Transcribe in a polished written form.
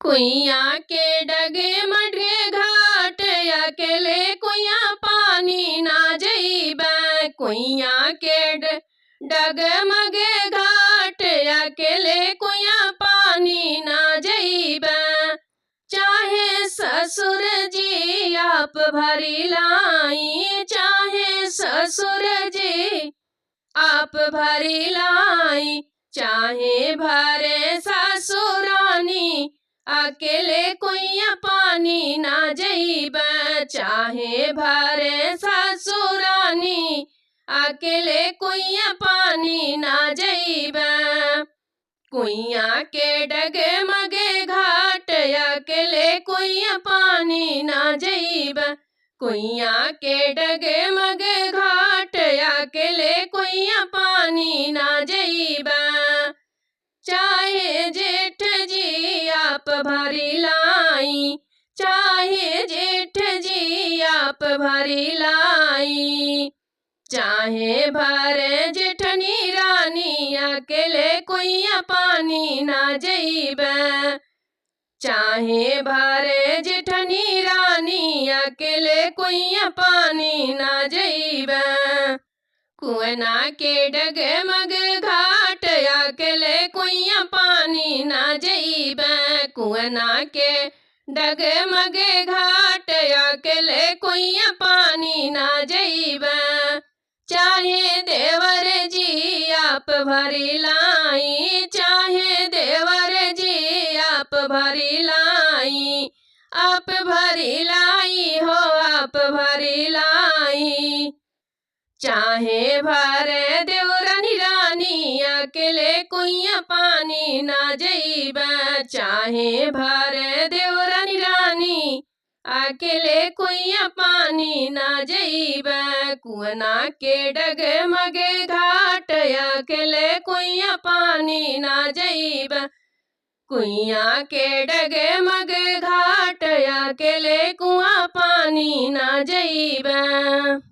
कुइया के डगे मढे घाट अकेले कुइया पानी ना जइबै। कुइया के डग मगे घाट अकेले कुइया पानी ना जइबै। चाहे ससुर जी आप भरी लाई, चाहे ससुर जी आप भरी लाई, चाहे भरे ससुरानी अकेले कुइया पानी ना जइबै। चाहे भरे ससुरानी अकेले कुइया पानी ना जइबै। कुइया के डगे मगे घाट अकेले कुइया पानी ना जइबै। कुइया के डगे मगे घाट अकेले कुइया पानी ना जइबै। चाहे जेठ जी आप भरी लाई, चाहे जेठ जी आप भरी लाई, चाहे भरे जेठनी रानी अकेले कुइया पानी ना जइबै। चाहे भरे जेठनी रानी अकेले कुइया पानी ना जइबै। कुआना के डगे मगे घाट अकेले कुइया पानी ना जइबै। कुआना के डगे मगे घाट अकेले कुइया पानी ना जइबै। चाहे देवर जी आप भरी लाई, चाहे देवर जी आप भरी लाई, आप भरी लाई हो आप भरी लाई। चाहे भरे देवरानी रानी अकेले कुइया पानी ना जइबै। चाहे भरे देवरानी रानी अकेले कुइया पानी ना जइबै। कुआना के डगे मगे घाट अकेले कुइया पानी ना जइबै। कुइया के डगे मगे घाट अकेले कुआं पानी ना जइबै।